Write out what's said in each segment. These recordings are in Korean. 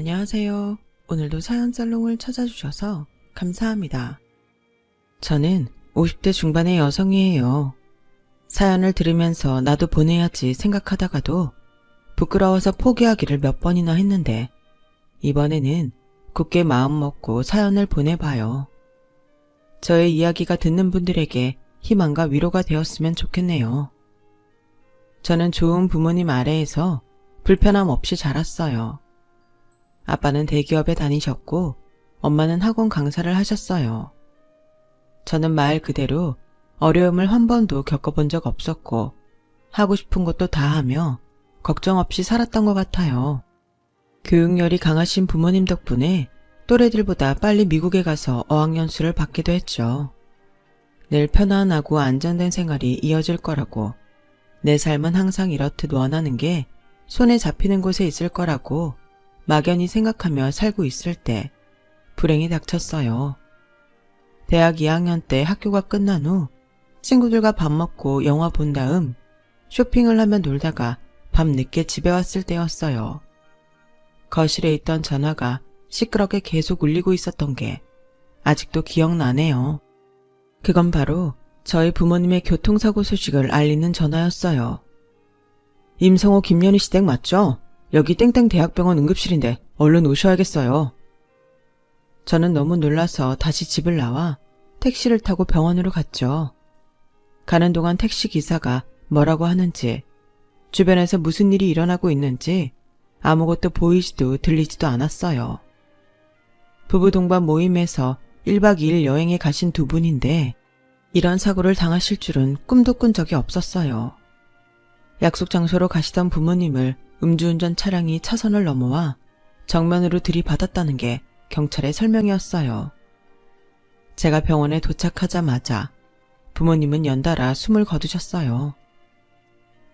안녕하세요. 오늘도 사연살롱을 찾아주셔서 감사합니다. 저는 50대 중반의 여성이에요. 사연을 들으면서 나도 보내야지 생각하다가도 부끄러워서 포기하기를 몇 번이나 했는데 이번에는 굳게 마음먹고 사연을 보내봐요. 저의 이야기가 듣는 분들에게 희망과 위로가 되었으면 좋겠네요. 저는 좋은 부모님 아래에서 불편함 없이 자랐어요. 아빠는 대기업에 다니셨고 엄마는 학원 강사를 하셨어요. 저는 말 그대로 어려움을 한 번도 겪어본 적 없었고 하고 싶은 것도 다 하며 걱정 없이 살았던 것 같아요. 교육열이 강하신 부모님 덕분에 또래들보다 빨리 미국에 가서 어학연수를 받기도 했죠. 늘 편안하고 안정된 생활이 이어질 거라고, 내 삶은 항상 이렇듯 원하는 게 손에 잡히는 곳에 있을 거라고 막연히 생각하며 살고 있을 때 불행이 닥쳤어요. 대학 2학년 때 학교가 끝난 후 친구들과 밥 먹고 영화 본 다음 쇼핑을 하며 놀다가 밤 늦게 집에 왔을 때였어요. 거실에 있던 전화가 시끄럽게 계속 울리고 있었던 게 아직도 기억나네요. 그건 바로 저희 부모님의 교통사고 소식을 알리는 전화였어요. 임성호 김연희 씨 댁 맞죠? 여기 땡땡 대학병원 응급실인데 얼른 오셔야겠어요. 저는 너무 놀라서 다시 집을 나와 택시를 타고 병원으로 갔죠. 가는 동안 택시 기사가 뭐라고 하는지, 주변에서 무슨 일이 일어나고 있는지 아무것도 보이지도 들리지도 않았어요. 부부 동반 모임에서 1박 2일 여행에 가신 두 분인데 이런 사고를 당하실 줄은 꿈도 꾼 적이 없었어요. 약속 장소로 가시던 부모님을 음주운전 차량이 차선을 넘어와 정면으로 들이받았다는 게 경찰의 설명이었어요. 제가 병원에 도착하자마자 부모님은 연달아 숨을 거두셨어요.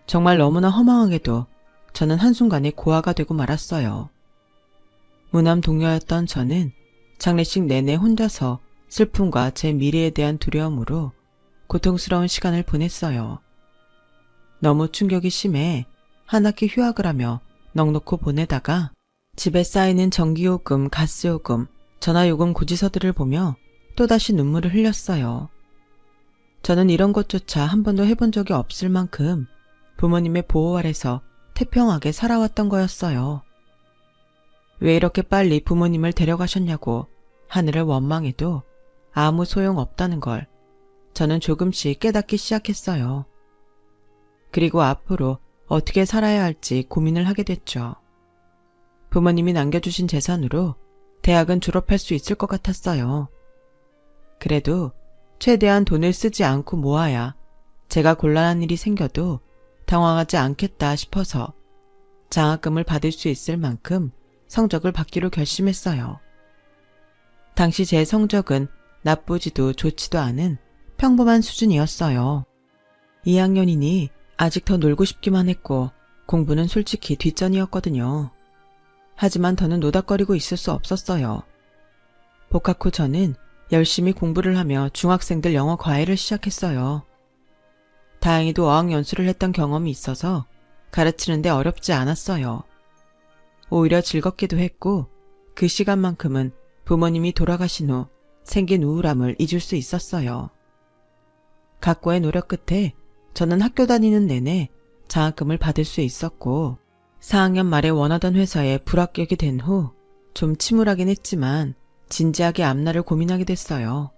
정말 너무나 허망하게도 저는 한순간에 고아가 되고 말았어요. 무남 동료였던 저는 장례식 내내 혼자서 슬픔과 제 미래에 대한 두려움으로 고통스러운 시간을 보냈어요. 너무 충격이 심해 한 학기 휴학을 하며 넋놓고 보내다가 집에 쌓이는 전기요금, 가스요금, 전화요금 고지서들을 보며 또다시 눈물을 흘렸어요. 저는 이런 것조차 한 번도 해본 적이 없을 만큼 부모님의 보호 아래서 태평하게 살아왔던 거였어요. 왜 이렇게 빨리 부모님을 데려가셨냐고 하늘을 원망해도 아무 소용없다는 걸 저는 조금씩 깨닫기 시작했어요. 그리고 앞으로 어떻게 살아야 할지 고민을 하게 됐죠. 부모님이 남겨주신 재산으로 대학은 졸업할 수 있을 것 같았어요. 그래도 최대한 돈을 쓰지 않고 모아야 제가 곤란한 일이 생겨도 당황하지 않겠다 싶어서 장학금을 받을 수 있을 만큼 성적을 받기로 결심했어요. 당시 제 성적은 나쁘지도 좋지도 않은 평범한 수준이었어요. 2학년이니 아직 더 놀고 싶기만 했고 공부는 솔직히 뒷전이었거든요. 하지만 더는 노닥거리고 있을 수 없었어요. 복학 후 저는 열심히 공부를 하며 중학생들 영어 과외를 시작했어요. 다행히도 어학연수를 했던 경험이 있어서 가르치는데 어렵지 않았어요. 오히려 즐겁기도 했고 그 시간만큼은 부모님이 돌아가신 후 생긴 우울함을 잊을 수 있었어요. 각고의 노력 끝에 저는 학교 다니는 내내 장학금을 받을 수 있었고 4학년 말에 원하던 회사에 불합격이 된 후 좀 침울하긴 했지만 진지하게 앞날을 고민하게 됐어요.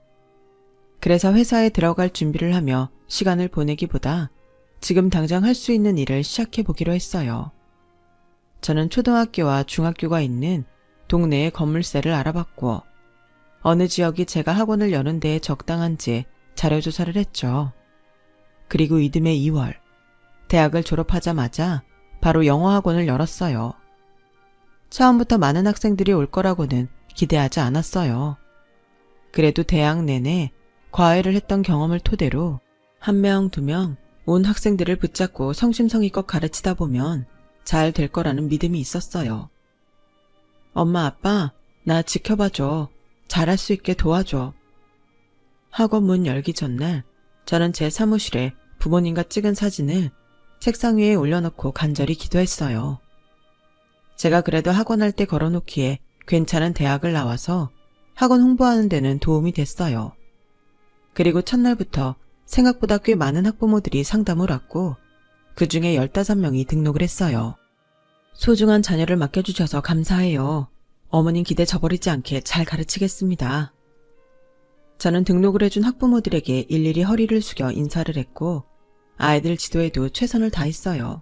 그래서 회사에 들어갈 준비를 하며 시간을 보내기보다 지금 당장 할 수 있는 일을 시작해보기로 했어요. 저는 초등학교와 중학교가 있는 동네의 건물세를 알아봤고 어느 지역이 제가 학원을 여는 데에 적당한지 자료조사를 했죠. 그리고 이듬해 2월, 대학을 졸업하자마자 바로 영어학원을 열었어요. 처음부터 많은 학생들이 올 거라고는 기대하지 않았어요. 그래도 대학 내내 과외를 했던 경험을 토대로 한 명, 두 명 온 학생들을 붙잡고 성심성의껏 가르치다 보면 잘 될 거라는 믿음이 있었어요. 엄마, 아빠, 나 지켜봐줘. 잘할 수 있게 도와줘. 학원 문 열기 전날 저는 제 사무실에 부모님과 찍은 사진을 책상 위에 올려놓고 간절히 기도했어요. 제가 그래도 학원할 때 걸어놓기에 괜찮은 대학을 나와서 학원 홍보하는 데는 도움이 됐어요. 그리고 첫날부터 생각보다 꽤 많은 학부모들이 상담을 왔고 그 중에 15명이 등록을 했어요. 소중한 자녀를 맡겨주셔서 감사해요. 어머님 기대 저버리지 않게 잘 가르치겠습니다. 저는 등록을 해준 학부모들에게 일일이 허리를 숙여 인사를 했고 아이들 지도에도 최선을 다했어요.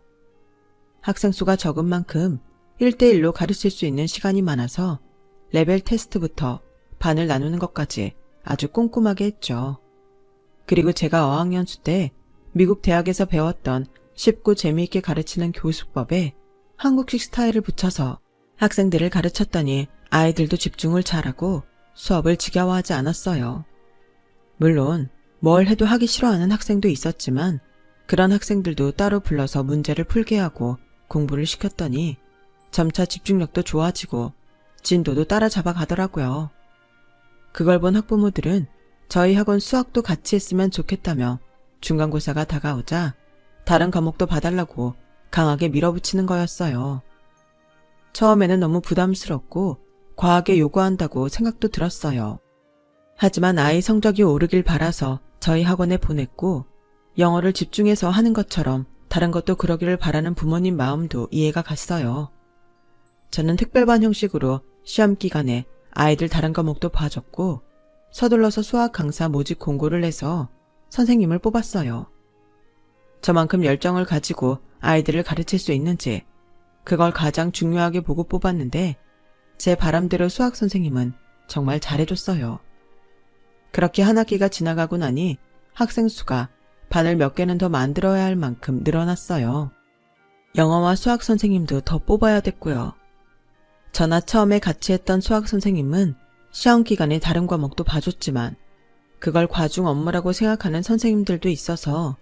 학생 수가 적은 만큼 1대1로 가르칠 수 있는 시간이 많아서 레벨 테스트부터 반을 나누는 것까지 아주 꼼꼼하게 했죠. 그리고 제가 어학연수 때 미국 대학에서 배웠던 쉽고 재미있게 가르치는 교수법에 한국식 스타일을 붙여서 학생들을 가르쳤더니 아이들도 집중을 잘하고 수업을 지겨워하지 않았어요. 물론 뭘 해도 하기 싫어하는 학생도 있었지만 그런 학생들도 따로 불러서 문제를 풀게 하고 공부를 시켰더니 점차 집중력도 좋아지고 진도도 따라잡아 가더라고요. 그걸 본 학부모들은 저희 학원 수학도 같이 했으면 좋겠다며 중간고사가 다가오자 다른 과목도 봐달라고 강하게 밀어붙이는 거였어요. 처음에는 너무 부담스럽고 과하게 요구한다고 생각도 들었어요. 하지만 아이 성적이 오르길 바라서 저희 학원에 보냈고 영어를 집중해서 하는 것처럼 다른 것도 그러기를 바라는 부모님 마음도 이해가 갔어요. 저는 특별반 형식으로 시험 기간에 아이들 다른 과목도 봐줬고 서둘러서 수학 강사 모집 공고를 내서 선생님을 뽑았어요. 저만큼 열정을 가지고 아이들을 가르칠 수 있는지 그걸 가장 중요하게 보고 뽑았는데 제 바람대로 수학 선생님은 정말 잘해줬어요. 그렇게 한 학기가 지나가고 나니 학생 수가 반을 몇 개는 더 만들어야 할 만큼 늘어났어요. 영어와 수학 선생님도 더 뽑아야 됐고요. 저나 처음에 같이 했던 수학 선생님은 시험 기간에 다른 과목도 봐줬지만 그걸 과중 업무라고 생각하는 선생님들도 있어서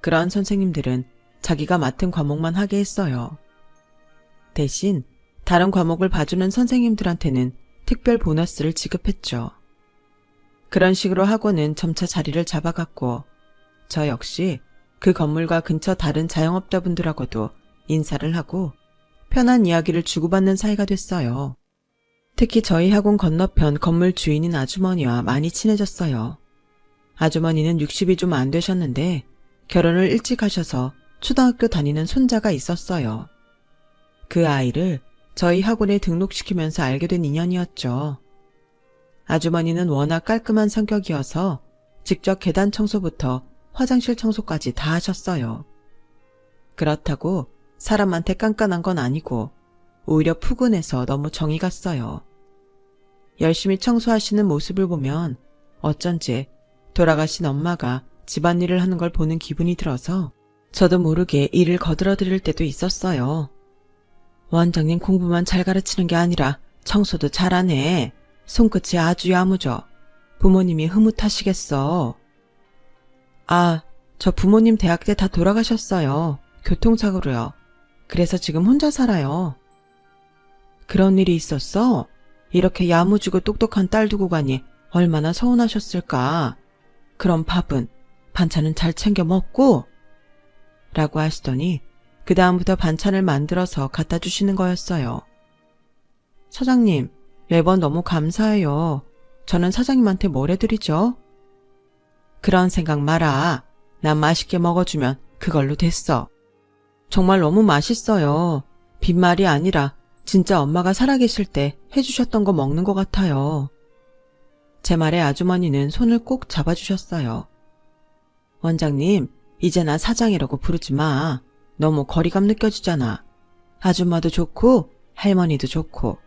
그러한 선생님들은 자기가 맡은 과목만 하게 했어요. 대신 다른 과목을 봐주는 선생님들한테는 특별 보너스를 지급했죠. 그런 식으로 학원은 점차 자리를 잡아갔고 저 역시 그 건물과 근처 다른 자영업자분들하고도 인사를 하고 편한 이야기를 주고받는 사이가 됐어요. 특히 저희 학원 건너편 건물 주인인 아주머니와 많이 친해졌어요. 아주머니는 60이 좀 안 되셨는데 결혼을 일찍 하셔서 초등학교 다니는 손자가 있었어요. 그 아이를 저희 학원에 등록시키면서 알게 된 인연이었죠. 아주머니는 워낙 깔끔한 성격이어서 직접 계단 청소부터 화장실 청소까지 다 하셨어요. 그렇다고 사람한테 깐깐한 건 아니고 오히려 푸근해서 너무 정이 갔어요. 열심히 청소하시는 모습을 보면 어쩐지 돌아가신 엄마가 집안일을 하는 걸 보는 기분이 들어서 저도 모르게 일을 거들어드릴 때도 있었어요. 원장님 공부만 잘 가르치는 게 아니라 청소도 잘하네. 손끝이 아주 야무져. 부모님이 흐뭇하시겠어. 아, 저 부모님 대학 때 다 돌아가셨어요. 교통사고로요. 그래서 지금 혼자 살아요. 그런 일이 있었어? 이렇게 야무지고 똑똑한 딸 두고 가니 얼마나 서운하셨을까. 그럼 밥은, 반찬은 잘 챙겨 먹고? 라고 하시더니 그 다음부터 반찬을 만들어서 갖다 주시는 거였어요. 사장님, 매번 너무 감사해요. 저는 사장님한테 뭘 해드리죠? 그런 생각 마라. 난 맛있게 먹어주면 그걸로 됐어. 정말 너무 맛있어요. 빈말이 아니라 진짜 엄마가 살아계실 때 해주셨던 거 먹는 것 같아요. 제 말에 아주머니는 손을 꼭 잡아주셨어요. 원장님, 이제 나 사장이라고 부르지 마. 너무 거리감 느껴지잖아. 아줌마도 좋고 할머니도 좋고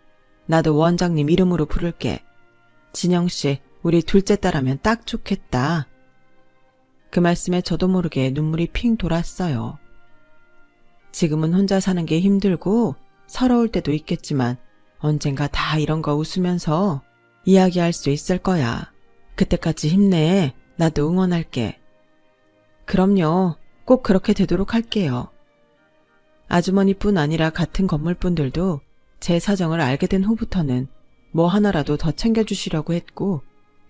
나도 원장님 이름으로 부를게. 진영씨, 우리 둘째 딸하면 딱 좋겠다. 그 말씀에 저도 모르게 눈물이 핑 돌았어요. 지금은 혼자 사는 게 힘들고 서러울 때도 있겠지만 언젠가 다 이런 거 웃으면서 이야기할 수 있을 거야. 그때까지 힘내. 나도 응원할게. 그럼요. 꼭 그렇게 되도록 할게요. 아주머니뿐 아니라 같은 건물분들도 제 사정을 알게 된 후부터는 뭐 하나라도 더 챙겨주시려고 했고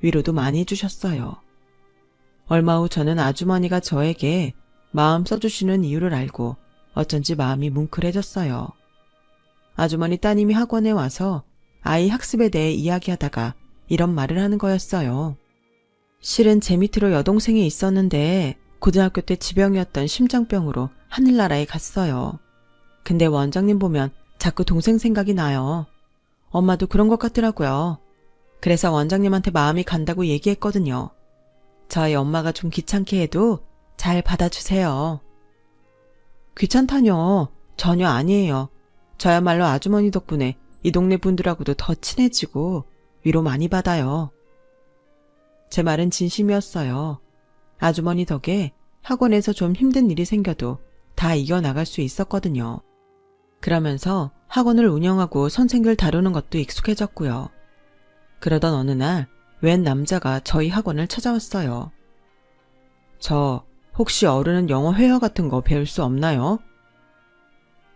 위로도 많이 해주셨어요. 얼마 후 저는 아주머니가 저에게 마음 써주시는 이유를 알고 어쩐지 마음이 뭉클해졌어요. 아주머니 따님이 학원에 와서 아이 학습에 대해 이야기하다가 이런 말을 하는 거였어요. 실은 제 밑으로 여동생이 있었는데 고등학교 때 지병이었던 심장병으로 하늘나라에 갔어요. 근데 원장님 보면 자꾸 동생 생각이 나요. 엄마도 그런 것 같더라고요. 그래서 원장님한테 마음이 간다고 얘기했거든요. 저희 엄마가 좀 귀찮게 해도 잘 받아주세요. 귀찮다뇨. 전혀 아니에요. 저야말로 아주머니 덕분에 이 동네 분들하고도 더 친해지고 위로 많이 받아요. 제 말은 진심이었어요. 아주머니 덕에 학원에서 좀 힘든 일이 생겨도 다 이겨나갈 수 있었거든요. 그러면서 학원을 운영하고 선생들 다루는 것도 익숙해졌고요. 그러던 어느 날 웬 남자가 저희 학원을 찾아왔어요. 저 혹시 어른은 영어 회화 같은 거 배울 수 없나요?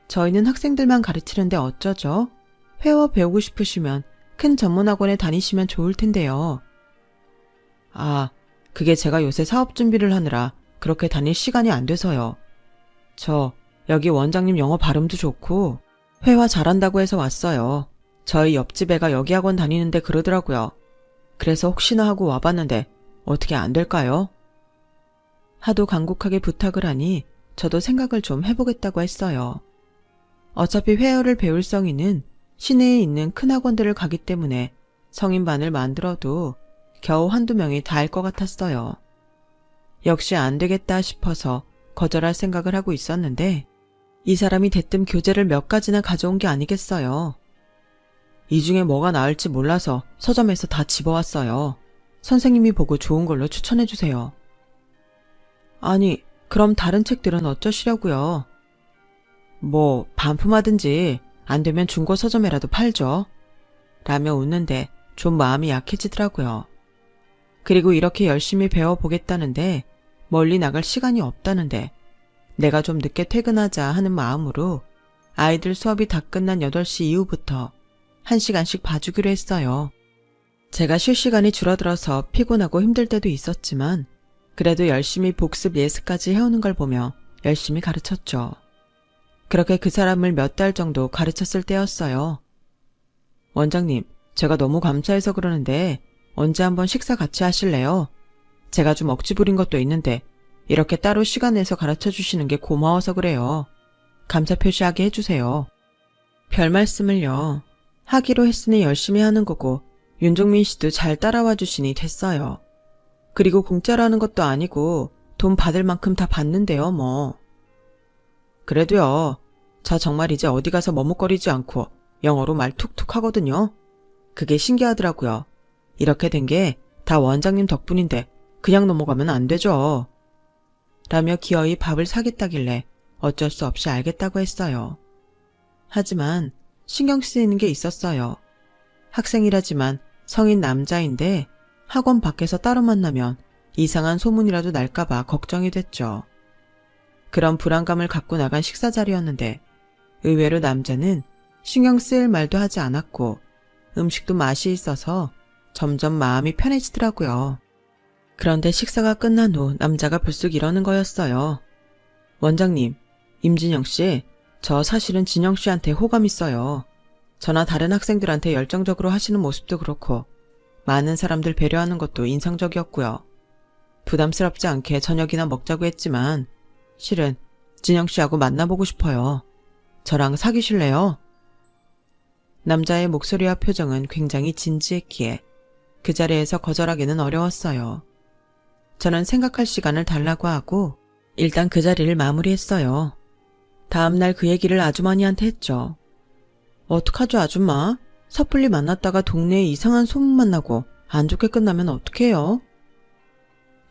저희는 학생들만 가르치는데 어쩌죠? 회화 배우고 싶으시면 큰 전문학원에 다니시면 좋을 텐데요. 아, 그게 제가 요새 사업 준비를 하느라 그렇게 다닐 시간이 안 돼서요. 저 여기 원장님 영어 발음도 좋고 회화 잘한다고 해서 왔어요. 저희 옆집 애가 여기 학원 다니는데 그러더라고요. 그래서 혹시나 하고 와봤는데 어떻게 안 될까요? 하도 간곡하게 부탁을 하니 저도 생각을 좀 해보겠다고 했어요. 어차피 회화를 배울 성인은 시내에 있는 큰 학원들을 가기 때문에 성인반을 만들어도 겨우 한두 명이 다일 것 같았어요. 역시 안 되겠다 싶어서 거절할 생각을 하고 있었는데 이 사람이 대뜸 교재를 몇 가지나 가져온 게 아니겠어요. 이 중에 뭐가 나을지 몰라서 서점에서 다 집어왔어요. 선생님이 보고 좋은 걸로 추천해주세요. 아니, 그럼 다른 책들은 어쩌시려고요? 뭐 반품하든지 안 되면 중고 서점에라도 팔죠. 라며 웃는데 좀 마음이 약해지더라고요. 그리고 이렇게 열심히 배워보겠다는데 멀리 나갈 시간이 없다는데 내가 좀 늦게 퇴근하자 하는 마음으로 아이들 수업이 다 끝난 8시 이후부터 1시간씩 봐주기로 했어요. 제가 쉴 시간이 줄어들어서 피곤하고 힘들 때도 있었지만 그래도 열심히 복습 예습까지 해오는 걸 보며 열심히 가르쳤죠. 그렇게 그 사람을 몇 달 정도 가르쳤을 때였어요. 원장님, 제가 너무 감사해서 그러는데 언제 한번 식사 같이 하실래요? 제가 좀 억지 부린 것도 있는데 이렇게 따로 시간 내서 가르쳐 주시는 게 고마워서 그래요. 감사 표시하게 해주세요. 별 말씀을요. 하기로 했으니 열심히 하는 거고 윤종민 씨도 잘 따라와 주시니 됐어요. 그리고 공짜로 하는 것도 아니고 돈 받을 만큼 다 받는데요, 뭐. 그래도요. 저 정말 이제 어디 가서 머뭇거리지 않고 영어로 말 툭툭 하거든요. 그게 신기하더라고요. 이렇게 된 게 다 원장님 덕분인데 그냥 넘어가면 안 되죠. 라며 기어이 밥을 사겠다길래 어쩔 수 없이 알겠다고 했어요. 하지만 신경 쓰이는 게 있었어요. 학생이라지만 성인 남자인데 학원 밖에서 따로 만나면 이상한 소문이라도 날까봐 걱정이 됐죠. 그런 불안감을 갖고 나간 식사 자리였는데 의외로 남자는 신경 쓰일 말도 하지 않았고 음식도 맛이 있어서 점점 마음이 편해지더라고요. 그런데 식사가 끝난 후 남자가 불쑥 이러는 거였어요. 원장님, 임진영 씨, 저 사실은 진영 씨한테 호감 있어요. 저나 다른 학생들한테 열정적으로 하시는 모습도 그렇고 많은 사람들 배려하는 것도 인상적이었고요. 부담스럽지 않게 저녁이나 먹자고 했지만 실은 진영 씨하고 만나보고 싶어요. 저랑 사귀실래요? 남자의 목소리와 표정은 굉장히 진지했기에 그 자리에서 거절하기는 어려웠어요. 저는 생각할 시간을 달라고 하고 일단 그 자리를 마무리했어요. 다음날 그 얘기를 아주머니한테 했죠. 어떡하죠, 아줌마? 섣불리 만났다가 동네에 이상한 소문만 나고 안 좋게 끝나면 어떡해요?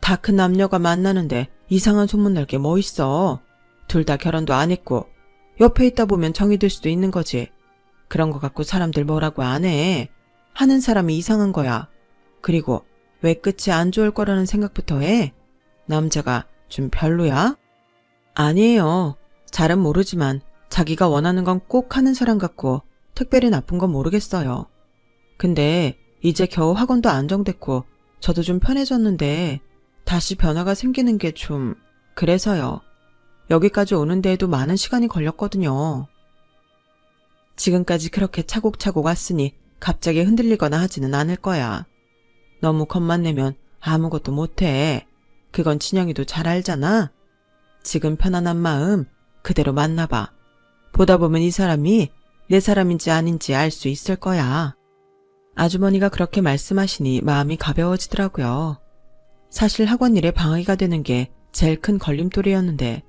다 큰 남녀가 만나는데 이상한 소문 날 게 뭐 있어. 둘 다 결혼도 안 했고 옆에 있다 보면 정이 들 수도 있는 거지. 그런 거 갖고 사람들 뭐라고 안 해. 하는 사람이 이상한 거야. 그리고 왜 끝이 안 좋을 거라는 생각부터 해? 남자가 좀 별로야? 아니에요. 잘은 모르지만 자기가 원하는 건 꼭 하는 사람 같고 특별히 나쁜 건 모르겠어요. 근데 이제 겨우 학원도 안정됐고 저도 좀 편해졌는데 다시 변화가 생기는 게 좀 그래서요. 여기까지 오는 데에도 많은 시간이 걸렸거든요. 지금까지 그렇게 차곡차곡 왔으니 갑자기 흔들리거나 하지는 않을 거야. 너무 겁만 내면 아무것도 못해. 그건 진영이도 잘 알잖아. 지금 편안한 마음 그대로 만나봐. 보다 보면 이 사람이 내 사람인지 아닌지 알 수 있을 거야. 아주머니가 그렇게 말씀하시니 마음이 가벼워지더라고요. 사실 학원 일에 방해가 되는 게 제일 큰 걸림돌이었는데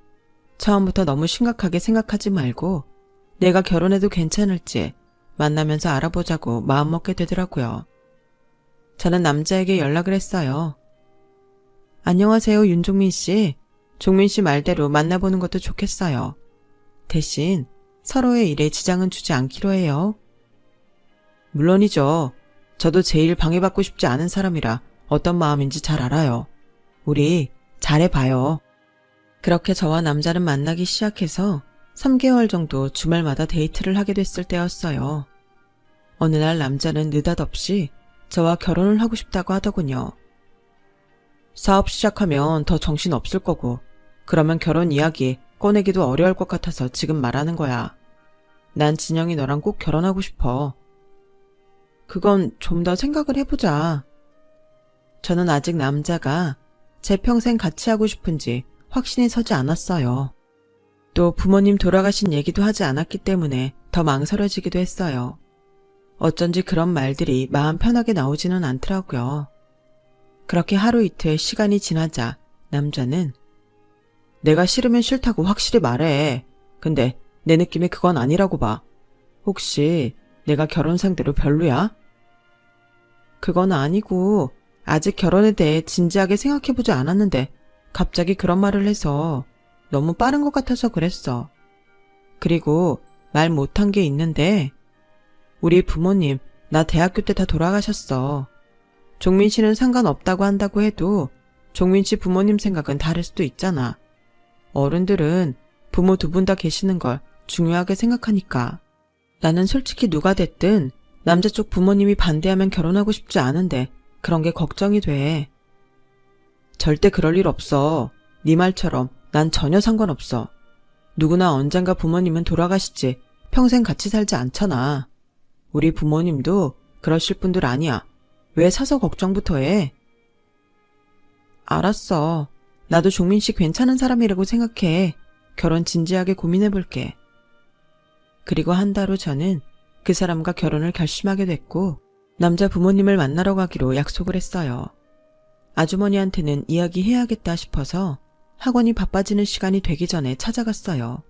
처음부터 너무 심각하게 생각하지 말고 내가 결혼해도 괜찮을지 만나면서 알아보자고 마음먹게 되더라고요. 저는 남자에게 연락을 했어요. 안녕하세요, 윤종민 씨. 종민 씨 말대로 만나보는 것도 좋겠어요. 대신 서로의 일에 지장은 주지 않기로 해요. 물론이죠. 저도 제일 방해받고 싶지 않은 사람이라 어떤 마음인지 잘 알아요. 우리 잘해봐요. 그렇게 저와 남자는 만나기 시작해서 3개월 정도 주말마다 데이트를 하게 됐을 때였어요. 어느 날 남자는 느닷없이 저와 결혼을 하고 싶다고 하더군요. 사업 시작하면 더 정신 없을 거고 그러면 결혼 이야기 꺼내기도 어려울 것 같아서 지금 말하는 거야. 난 진영이 너랑 꼭 결혼하고 싶어. 그건 좀 더 생각을 해보자. 저는 아직 남자가 제 평생 같이 하고 싶은지 확신이 서지 않았어요. 또 부모님 돌아가신 얘기도 하지 않았기 때문에 더 망설여지기도 했어요. 어쩐지 그런 말들이 마음 편하게 나오지는 않더라고요. 그렇게 하루 이틀 시간이 지나자 남자는 내가 싫으면 싫다고 확실히 말해. 근데 내 느낌이 그건 아니라고 봐. 혹시 내가 결혼 상대로 별로야? 그건 아니고 아직 결혼에 대해 진지하게 생각해보지 않았는데 갑자기 그런 말을 해서 너무 빠른 것 같아서 그랬어. 그리고 말 못한 게 있는데 우리 부모님 나 대학교 때 다 돌아가셨어. 종민 씨는 상관없다고 한다고 해도 종민 씨 부모님 생각은 다를 수도 있잖아. 어른들은 부모 두 분 다 계시는 걸 중요하게 생각하니까. 나는 솔직히 누가 됐든 남자 쪽 부모님이 반대하면 결혼하고 싶지 않은데 그런 게 걱정이 돼. 절대 그럴 일 없어. 네 말처럼 난 전혀 상관없어. 누구나 언젠가 부모님은 돌아가시지 평생 같이 살지 않잖아. 우리 부모님도 그러실 분들 아니야. 왜 사서 걱정부터 해? 알았어. 나도 종민 씨 괜찮은 사람이라고 생각해. 결혼 진지하게 고민해볼게. 그리고 한 달 후 저는 그 사람과 결혼을 결심하게 됐고 남자 부모님을 만나러 가기로 약속을 했어요. 아주머니한테는 이야기해야겠다 싶어서 학원이 바빠지는 시간이 되기 전에 찾아갔어요.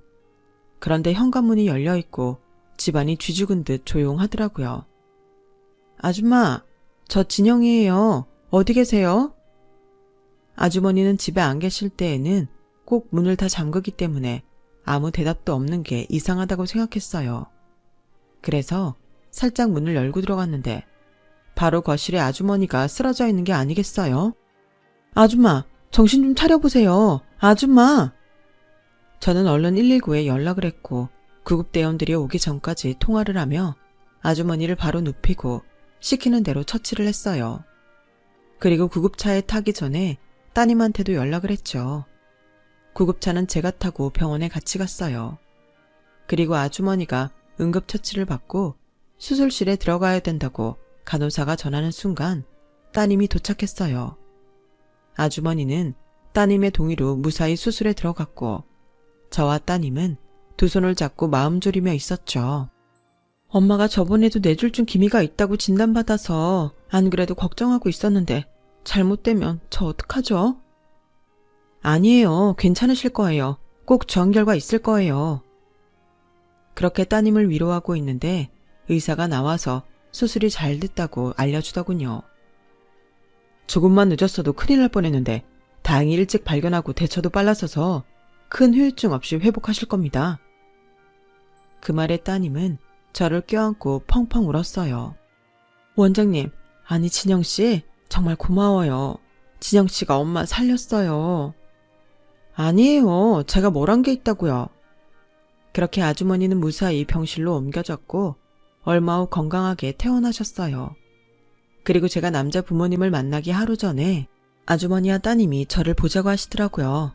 그런데 현관문이 열려있고 집안이 쥐죽은 듯 조용하더라고요. 아줌마, 저 진영이에요. 어디 계세요? 아주머니는 집에 안 계실 때에는 꼭 문을 다 잠그기 때문에 아무 대답도 없는 게 이상하다고 생각했어요. 그래서 살짝 문을 열고 들어갔는데 바로 거실에 아주머니가 쓰러져 있는 게 아니겠어요? 아줌마, 정신 좀 차려보세요. 아줌마! 저는 얼른 119에 연락을 했고 구급대원들이 오기 전까지 통화를 하며 아주머니를 바로 눕히고 시키는 대로 처치를 했어요. 그리고 구급차에 타기 전에 따님한테도 연락을 했죠. 구급차는 제가 타고 병원에 같이 갔어요. 그리고 아주머니가 응급처치를 받고 수술실에 들어가야 된다고 간호사가 전하는 순간 따님이 도착했어요. 아주머니는 따님의 동의로 무사히 수술에 들어갔고 저와 따님은 두 손을 잡고 마음 졸이며 있었죠. 엄마가 저번에도 뇌졸중 기미가 있다고 진단받아서 안 그래도 걱정하고 있었는데 잘못되면 저 어떡하죠? 아니에요. 괜찮으실 거예요. 꼭 좋은 결과 있을 거예요. 그렇게 따님을 위로하고 있는데 의사가 나와서 수술이 잘 됐다고 알려주더군요. 조금만 늦었어도 큰일 날 뻔했는데 다행히 일찍 발견하고 대처도 빨라서서 큰 후유증 없이 회복하실 겁니다. 그 말에 따님은 저를 껴안고 펑펑 울었어요. 원장님, 아니 진영씨 정말 고마워요. 진영씨가 엄마 살렸어요. 아니에요. 제가 뭘 한 게 있다고요. 그렇게 아주머니는 무사히 병실로 옮겨졌고 얼마 후 건강하게 퇴원하셨어요. 그리고 제가 남자 부모님을 만나기 하루 전에 아주머니와 따님이 저를 보자고 하시더라고요.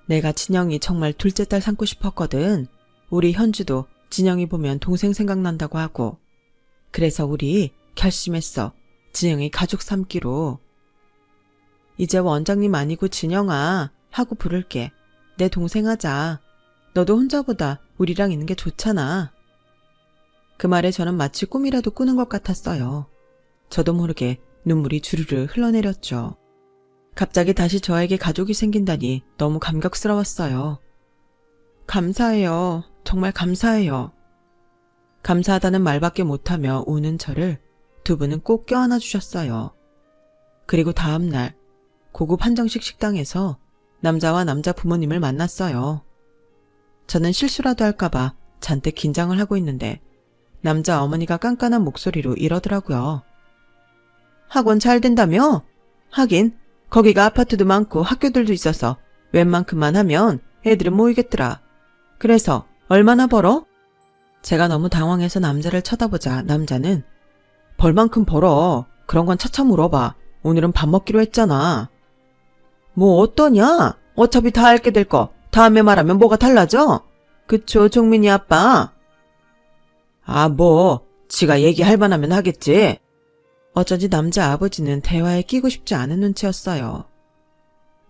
내가 진영이 정말 둘째 딸 삼고 싶었거든. 우리 현주도 진영이 보면 동생 생각난다고 하고. 그래서 우리 결심했어. 진영이 가족 삼기로. 이제 원장님 아니고 진영아 하고 부를게. 내 동생 하자. 너도 혼자보다 우리랑 있는 게 좋잖아. 그 말에 저는 마치 꿈이라도 꾸는 것 같았어요. 저도 모르게 눈물이 주르르 흘러내렸죠. 갑자기 다시 저에게 가족이 생긴다니 너무 감격스러웠어요. 감사해요. 정말 감사해요. 감사하다는 말밖에 못하며 우는 저를 두 분은 꼭 껴안아 주셨어요. 그리고 다음 날 고급 한정식 식당에서 남자와 남자 부모님을 만났어요. 저는 실수라도 할까봐 잔뜩 긴장을 하고 있는데 남자 어머니가 깐깐한 목소리로 이러더라고요. 학원 잘 된다며? 하긴 거기가 아파트도 많고 학교들도 있어서 웬만큼만 하면 애들은 모이겠더라. 그래서 얼마나 벌어? 제가 너무 당황해서 남자를 쳐다보자 남자는 벌만큼 벌어. 그런 건 차차 물어봐. 오늘은 밥 먹기로 했잖아. 뭐 어떠냐? 어차피 다 알게 될 거 다음에 말하면 뭐가 달라져? 그쵸 종민이 아빠? 아 뭐 지가 얘기할 만하면 하겠지. 어쩐지 남자 아버지는 대화에 끼고 싶지 않은 눈치였어요.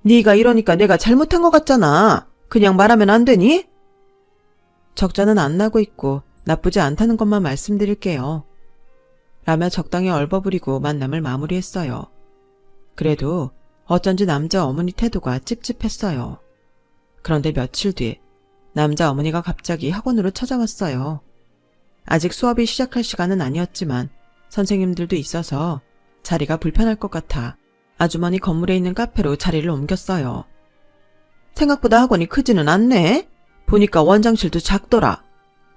네가 이러니까 내가 잘못한 것 같잖아. 그냥 말하면 안 되니? 적자는 안 나고 있고 나쁘지 않다는 것만 말씀드릴게요. 라며 적당히 얼버무리고 만남을 마무리했어요. 그래도 어쩐지 남자 어머니 태도가 찝찝했어요. 그런데 며칠 뒤 남자 어머니가 갑자기 학원으로 찾아왔어요. 아직 수업이 시작할 시간은 아니었지만 선생님들도 있어서 자리가 불편할 것 같아 아주머니 건물에 있는 카페로 자리를 옮겼어요. 생각보다 학원이 크지는 않네. 보니까 원장실도 작더라.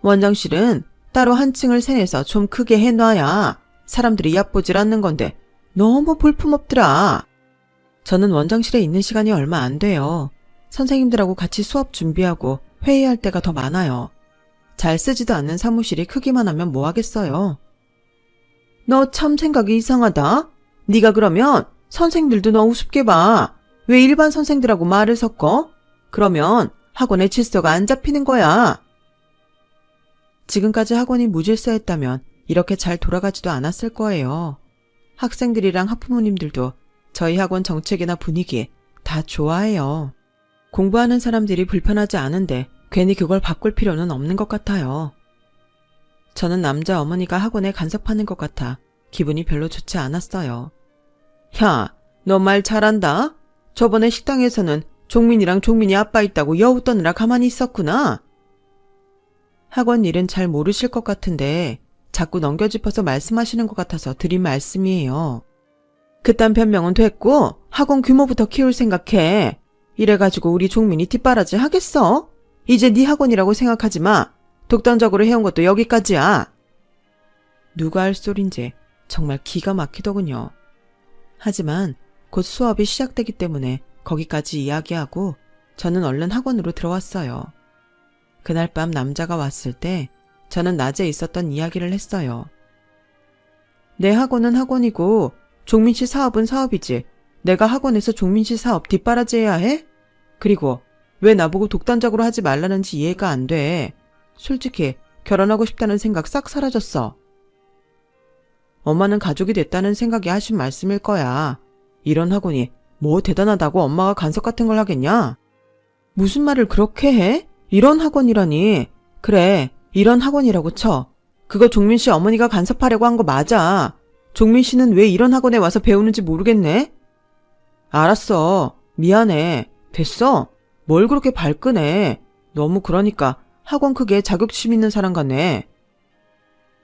원장실은 따로 한 층을 세내서 좀 크게 해놔야 사람들이 얕보질 않는 건데 너무 볼품없더라. 저는 원장실에 있는 시간이 얼마 안 돼요. 선생님들하고 같이 수업 준비하고 회의할 때가 더 많아요. 잘 쓰지도 않는 사무실이 크기만 하면 뭐 하겠어요. 너 참 생각이 이상하다. 네가 그러면 선생들도 너 우습게 봐. 왜 일반 선생들하고 말을 섞어? 그러면 학원의 질서가 안 잡히는 거야. 지금까지 학원이 무질서했다면 이렇게 잘 돌아가지도 않았을 거예요. 학생들이랑 학부모님들도 저희 학원 정책이나 분위기 다 좋아해요. 공부하는 사람들이 불편하지 않은데 괜히 그걸 바꿀 필요는 없는 것 같아요. 저는 남자 어머니가 학원에 간섭하는 것 같아 기분이 별로 좋지 않았어요. 야, 너 말 잘한다. 저번에 식당에서는 종민이랑 종민이 아빠 있다고 여우 떠느라 가만히 있었구나. 학원 일은 잘 모르실 것 같은데 자꾸 넘겨짚어서 말씀하시는 것 같아서 드린 말씀이에요. 그딴 변명은 됐고 학원 규모부터 키울 생각해. 이래가지고 우리 종민이 뒷바라지 하겠어? 이제 네 학원이라고 생각하지 마. 독단적으로 해온 것도 여기까지야. 누가 할 소린지 정말 기가 막히더군요. 하지만 곧 수업이 시작되기 때문에 거기까지 이야기하고 저는 얼른 학원으로 들어왔어요. 그날 밤 남자가 왔을 때 저는 낮에 있었던 이야기를 했어요. 내 학원은 학원이고 종민 씨 사업은 사업이지. 내가 학원에서 종민 씨 사업 뒷바라지해야 해? 그리고 왜 나보고 독단적으로 하지 말라는지 이해가 안 돼. 솔직히 결혼하고 싶다는 생각 싹 사라졌어. 엄마는 가족이 됐다는 생각이 하신 말씀일 거야. 이런 학원이 뭐 대단하다고 엄마가 간섭 같은 걸 하겠냐? 무슨 말을 그렇게 해? 이런 학원이라니. 그래, 이런 학원이라고 쳐. 그거 종민 씨 어머니가 간섭하려고 한 거 맞아. 종민 씨는 왜 이런 학원에 와서 배우는지 모르겠네? 알았어. 미안해. 됐어? 뭘 그렇게 발끈해. 너무 그러니까 학원 크기에 자격심 있는 사람 같네.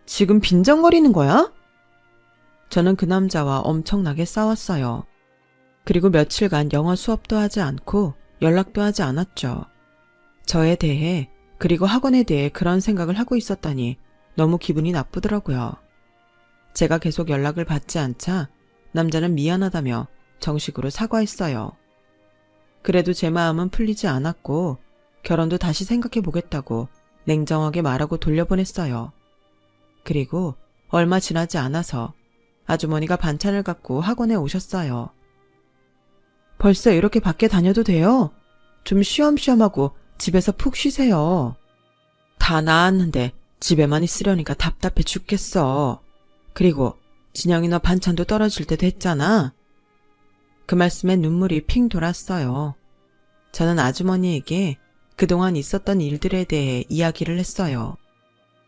지금 빈정거리는 거야? 저는 그 남자와 엄청나게 싸웠어요. 그리고 며칠간 영어 수업도 하지 않고 연락도 하지 않았죠. 저에 대해 그리고 학원에 대해 그런 생각을 하고 있었다니 너무 기분이 나쁘더라고요. 제가 계속 연락을 받지 않자 남자는 미안하다며 정식으로 사과했어요. 그래도 제 마음은 풀리지 않았고 결혼도 다시 생각해 보겠다고 냉정하게 말하고 돌려보냈어요. 그리고 얼마 지나지 않아서 아주머니가 반찬을 갖고 학원에 오셨어요. 벌써 이렇게 밖에 다녀도 돼요? 좀 쉬엄쉬엄하고 집에서 푹 쉬세요. 다 나았는데 집에만 있으려니까 답답해 죽겠어. 그리고 진영이 너 반찬도 떨어질 때 됐잖아. 그 말씀에 눈물이 핑 돌았어요. 저는 아주머니에게 그동안 있었던 일들에 대해 이야기를 했어요.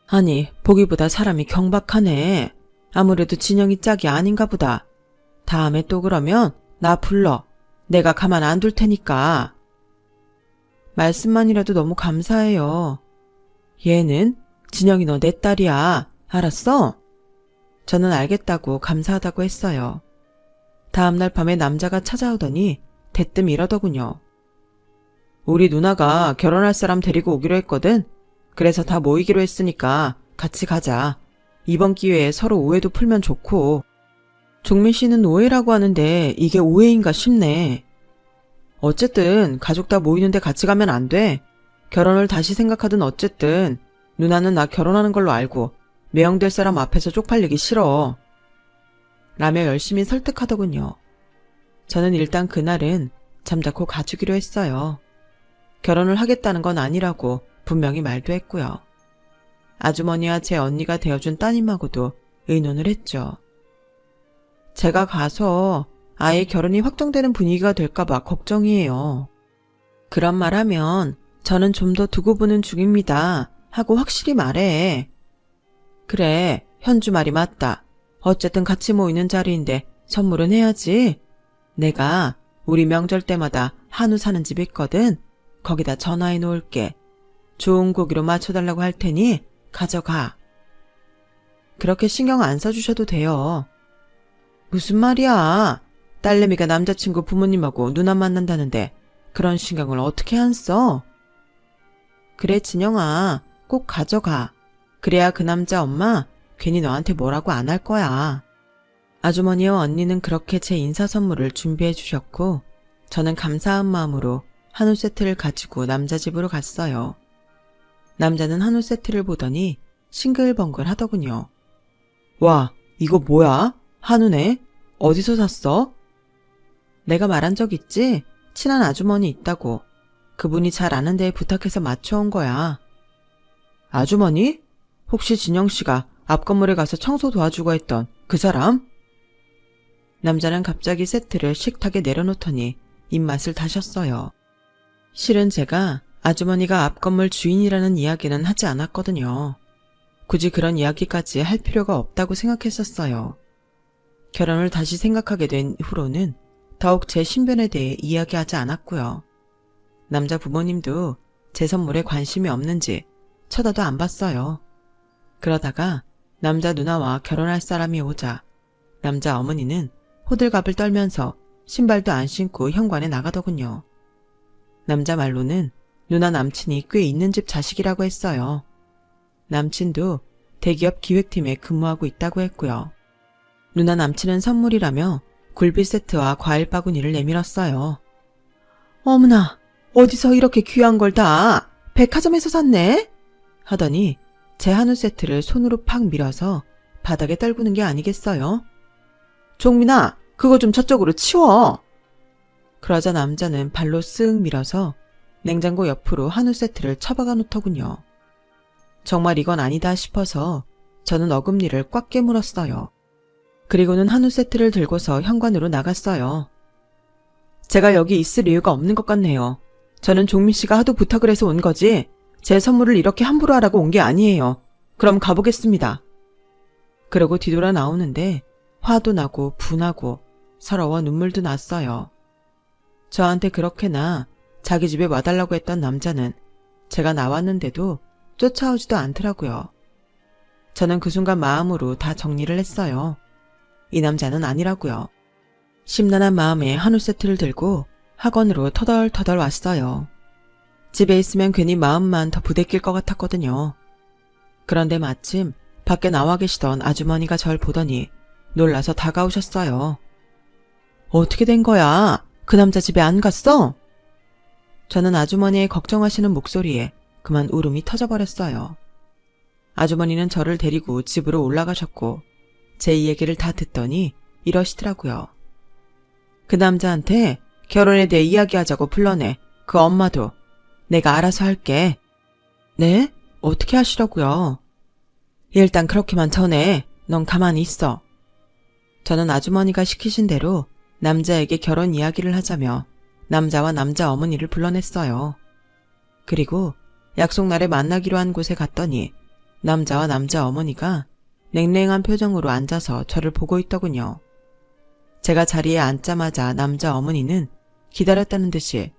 아니, 보기보다 사람이 경박하네. 아무래도 진영이 짝이 아닌가 보다. 다음에 또 그러면 나 불러. 내가 가만 안 둘 테니까. 말씀만이라도 너무 감사해요. 얘는 진영이 너 내 딸이야. 알았어? 저는 알겠다고 감사하다고 했어요. 다음날 밤에 남자가 찾아오더니 대뜸 이러더군요. 우리 누나가 결혼할 사람 데리고 오기로 했거든. 그래서 다 모이기로 했으니까 같이 가자. 이번 기회에 서로 오해도 풀면 좋고. 종민 씨는 오해라고 하는데 이게 오해인가 싶네. 어쨌든 가족 다 모이는데 같이 가면 안 돼. 결혼을 다시 생각하든 어쨌든 누나는 나 결혼하는 걸로 알고 매형될 사람 앞에서 쪽팔리기 싫어. 라며 열심히 설득하더군요. 저는 일단 그날은 잠자코 가주기로 했어요. 결혼을 하겠다는 건 아니라고 분명히 말도 했고요. 아주머니와 제 언니가 되어준 따님하고도 의논을 했죠. 제가 가서 아예 결혼이 확정되는 분위기가 될까봐 걱정이에요. 그런 말하면 저는 좀 더 두고 보는 중입니다 하고 확실히 말해. 그래, 현주 말이 맞다. 어쨌든 같이 모이는 자리인데 선물은 해야지. 내가 우리 명절 때마다 한우 사는 집 있거든. 거기다 전화해 놓을게. 좋은 고기로 맞춰달라고 할 테니 가져가. 그렇게 신경 안 써주셔도 돼요. 무슨 말이야. 딸내미가 남자친구 부모님하고 누나 만난다는데 그런 신경을 어떻게 안 써? 그래, 진영아. 꼭 가져가. 그래야 그 남자 엄마 괜히 너한테 뭐라고 안 할 거야. 아주머니와 언니는 그렇게 제 인사 선물을 준비해 주셨고 저는 감사한 마음으로 한우 세트를 가지고 남자 집으로 갔어요. 남자는 한우 세트를 보더니 싱글벙글 하더군요. 와, 이거 뭐야? 한우네? 어디서 샀어? 내가 말한 적 있지? 친한 아주머니 있다고. 그분이 잘 아는 데에 부탁해서 맞춰온 거야. 아주머니? 혹시 진영씨가 앞 건물에 가서 청소 도와주고 했던 그 사람? 남자는 갑자기 세트를 식탁에 내려놓더니 입맛을 다셨어요. 실은 제가 아주머니가 앞 건물 주인이라는 이야기는 하지 않았거든요. 굳이 그런 이야기까지 할 필요가 없다고 생각했었어요. 결혼을 다시 생각하게 된 후로는 더욱 제 신변에 대해 이야기하지 않았고요. 남자 부모님도 제 선물에 관심이 없는지 쳐다도 안 봤어요. 그러다가 남자 누나와 결혼할 사람이 오자 남자 어머니는 호들갑을 떨면서 신발도 안 신고 현관에 나가더군요. 남자 말로는 누나 남친이 꽤 있는 집 자식이라고 했어요. 남친도 대기업 기획팀에 근무하고 있다고 했고요. 누나 남친은 선물이라며 굴비 세트와 과일 바구니를 내밀었어요. 어머나, 어디서 이렇게 귀한 걸 다 백화점에서 샀네? 하더니 제 한우 세트를 손으로 팍 밀어서 바닥에 떨구는 게 아니겠어요? 종민아, 그거 좀 저쪽으로 치워. 그러자 남자는 발로 쓱 밀어서 냉장고 옆으로 한우 세트를 처박아 놓더군요. 정말 이건 아니다 싶어서 저는 어금니를 꽉 깨물었어요. 그리고는 한우 세트를 들고서 현관으로 나갔어요. 제가 여기 있을 이유가 없는 것 같네요. 저는 종민 씨가 하도 부탁을 해서 온 거지 제 선물을 이렇게 함부로 하라고 온 게 아니에요. 그럼 가보겠습니다. 그러고 뒤돌아 나오는데 화도 나고 분하고 서러워 눈물도 났어요. 저한테 그렇게나 자기 집에 와달라고 했던 남자는 제가 나왔는데도 쫓아오지도 않더라고요. 저는 그 순간 마음으로 다 정리를 했어요. 이 남자는 아니라고요. 심란한 마음에 한우 세트를 들고 학원으로 터덜터덜 왔어요. 집에 있으면 괜히 마음만 더 부대낄 것 같았거든요. 그런데 마침 밖에 나와 계시던 아주머니가 절 보더니 놀라서 다가오셨어요. 어떻게 된 거야? 그 남자 집에 안 갔어? 저는 아주머니의 걱정하시는 목소리에 그만 울음이 터져버렸어요. 아주머니는 저를 데리고 집으로 올라가셨고 제 얘기를 다 듣더니 이러시더라고요. 그 남자한테 결혼에 대해 이야기하자고 불러내. 그 엄마도 내가 알아서 할게. 네? 어떻게 하시려고요? 일단 그렇게만 전해. 넌 가만히 있어. 저는 아주머니가 시키신 대로 남자에게 결혼 이야기를 하자며 남자와 남자 어머니를 불러냈어요. 그리고 약속날에 만나기로 한 곳에 갔더니 남자와 남자 어머니가 냉랭한 표정으로 앉아서 저를 보고 있더군요. 제가 자리에 앉자마자 남자 어머니는 기다렸다는 듯이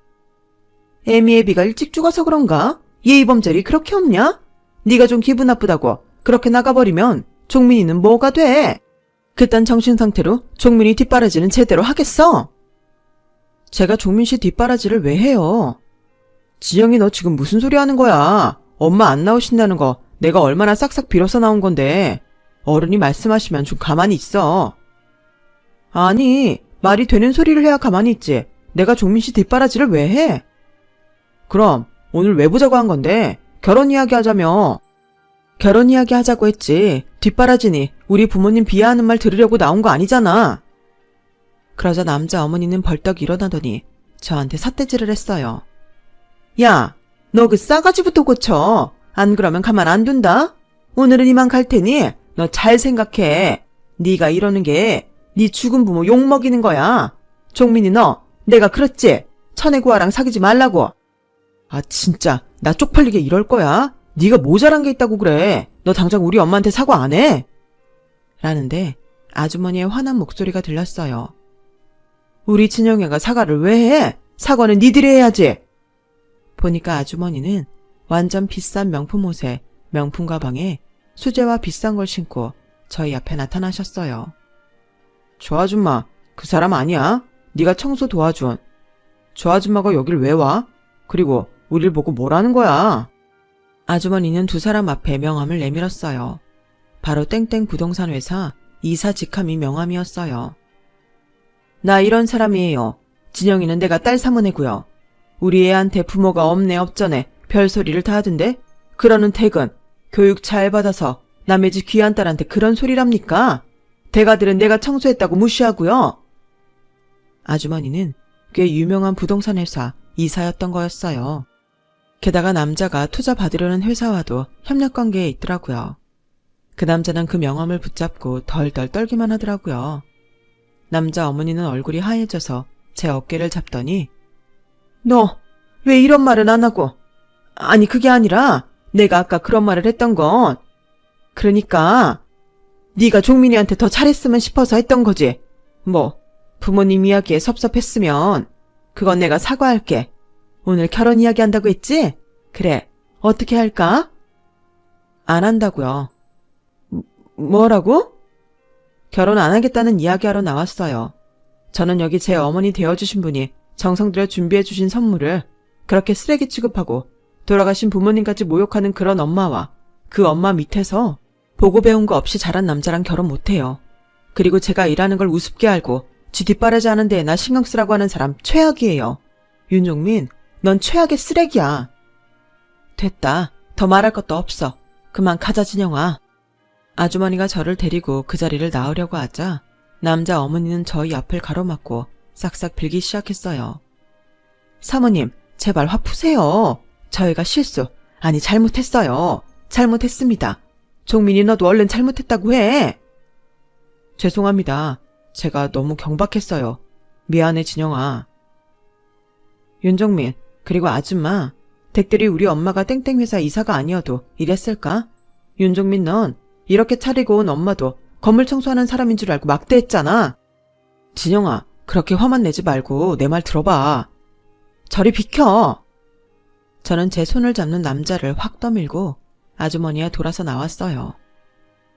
애미 애비가 일찍 죽어서 그런가? 예의범절이 그렇게 없냐? 네가 좀 기분 나쁘다고 그렇게 나가버리면 종민이는 뭐가 돼? 그딴 정신상태로 종민이 뒷바라지는 제대로 하겠어? 제가 종민씨 뒷바라지를 왜 해요? 지영이 너 지금 무슨 소리 하는 거야? 엄마 안 나오신다는 거 내가 얼마나 싹싹 빌어서 나온 건데 어른이 말씀하시면 좀 가만히 있어. 아니, 말이 되는 소리를 해야 가만히 있지. 내가 종민씨 뒷바라지를 왜 해? 그럼 오늘 왜 보자고 한 건데 결혼 이야기 하자며. 결혼 이야기 하자고 했지. 뒷바라지니 우리 부모님 비하하는 말 들으려고 나온 거 아니잖아. 그러자 남자 어머니는 벌떡 일어나더니 저한테 삿대질을 했어요. 야, 너 그 싸가지부터 고쳐. 안 그러면 가만 안 둔다. 오늘은 이만 갈 테니 너 잘 생각해. 네가 이러는 게 네 죽은 부모 욕먹이는 거야. 종민이 너 내가 그랬지? 천혜구아랑 사귀지 말라고. 아 진짜 나 쪽팔리게 이럴 거야? 네가 모자란 게 있다고 그래. 너 당장 우리 엄마한테 사과 안 해? 라는데 아주머니의 화난 목소리가 들렸어요. 우리 친형애가 사과를 왜 해? 사과는 니들이 해야지. 보니까 아주머니는 완전 비싼 명품 옷에 명품 가방에 수제화 비싼 걸 신고 저희 앞에 나타나셨어요. 저 아줌마 그 사람 아니야? 네가 청소 도와준. 저 아줌마가 여길 왜 와? 그리고 우릴 보고 뭐라는 거야? 아주머니는 두 사람 앞에 명함을 내밀었어요. 바로 땡땡 부동산 회사 이사 직함이 명함이었어요. 나 이런 사람이에요. 진영이는 내가 딸 사모네고요. 우리 애한테 부모가 없네 없전에 별소리를 다 하던데 그러는 댁은 교육 잘 받아서 남의 집 귀한 딸한테 그런 소리랍니까? 대가들은 내가 청소했다고 무시하고요. 아주머니는 꽤 유명한 부동산 회사 이사였던 거였어요. 게다가 남자가 투자 받으려는 회사와도 협력관계에 있더라고요. 그 남자는 그 명함을 붙잡고 덜덜 떨기만 하더라고요. 남자 어머니는 얼굴이 하얘져서 제 어깨를 잡더니 너 왜 이런 말은 안 하고. 아니 그게 아니라 내가 아까 그런 말을 했던 건 그러니까 네가 종민이한테 더 잘했으면 싶어서 했던 거지. 뭐 부모님 이야기에 섭섭했으면 그건 내가 사과할게. 오늘 결혼 이야기 한다고 했지? 그래, 어떻게 할까? 안 한다고요. 뭐라고? 결혼 안 하겠다는 이야기하러 나왔어요. 저는 여기 제 어머니 되어주신 분이 정성 들여 준비해주신 선물을 그렇게 쓰레기 취급하고 돌아가신 부모님까지 모욕하는 그런 엄마와 그 엄마 밑에서 보고 배운 거 없이 자란 남자랑 결혼 못해요. 그리고 제가 일하는 걸 우습게 알고 지 뒷바라지 하는 데에 나 신경 쓰라고 하는 사람 최악이에요. 윤종민, 넌 최악의 쓰레기야. 됐다. 더 말할 것도 없어. 그만 가자 진영아. 아주머니가 저를 데리고 그 자리를 나으려고 하자 남자 어머니는 저희 앞을 가로막고 싹싹 빌기 시작했어요. 사모님, 제발 화 푸세요. 저희가 실수, 아니 잘못했어요. 잘못했습니다. 종민이 너도 얼른 잘못했다고 해. 죄송합니다. 제가 너무 경박했어요. 미안해 진영아. 윤종민, 그리고 아줌마, 댁들이 우리 엄마가 땡땡회사 이사가 아니어도 이랬을까? 윤종민 넌 이렇게 차리고 온 엄마도 건물 청소하는 사람인 줄 알고 막대했잖아. 진영아, 그렇게 화만 내지 말고 내 말 들어봐. 저리 비켜. 저는 제 손을 잡는 남자를 확 떠밀고 아주머니에 돌아서 나왔어요.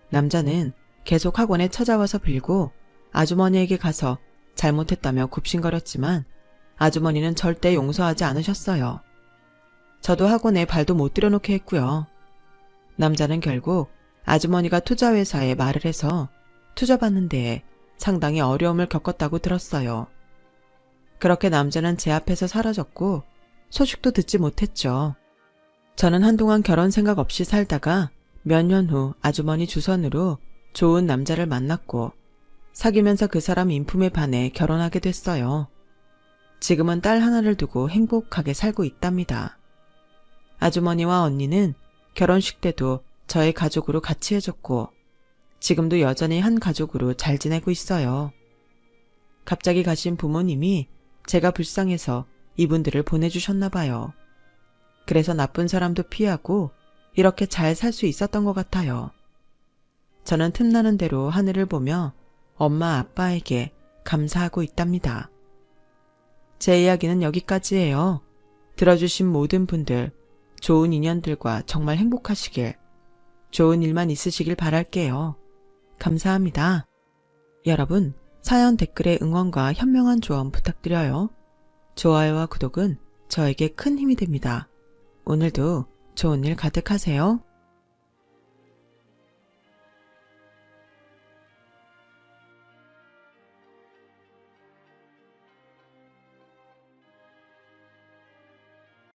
남자는 계속 학원에 찾아와서 빌고 아주머니에게 가서 잘못했다며 굽신거렸지만 아주머니는 절대 용서하지 않으셨어요. 저도 학원에 발도 못 들여놓게 했고요. 남자는 결국 아주머니가 투자회사에 말을 해서 투자받는 데에 상당히 어려움을 겪었다고 들었어요. 그렇게 남자는 제 앞에서 사라졌고 소식도 듣지 못했죠. 저는 한동안 결혼 생각 없이 살다가 몇 년 후 아주머니 주선으로 좋은 남자를 만났고 사귀면서 그 사람 인품에 반해 결혼하게 됐어요. 지금은 딸 하나를 두고 행복하게 살고 있답니다. 아주머니와 언니는 결혼식 때도 저의 가족으로 같이 해줬고, 지금도 여전히 한 가족으로 잘 지내고 있어요. 갑자기 가신 부모님이 제가 불쌍해서 이분들을 보내주셨나 봐요. 그래서 나쁜 사람도 피하고 이렇게 잘 살 수 있었던 것 같아요. 저는 틈나는 대로 하늘을 보며 엄마 아빠에게 감사하고 있답니다. 제 이야기는 여기까지예요. 들어주신 모든 분들 좋은 인연들과 정말 행복하시길, 좋은 일만 있으시길 바랄게요. 감사합니다. 여러분, 사연 댓글에 응원과 현명한 조언 부탁드려요. 좋아요와 구독은 저에게 큰 힘이 됩니다. 오늘도 좋은 일 가득하세요.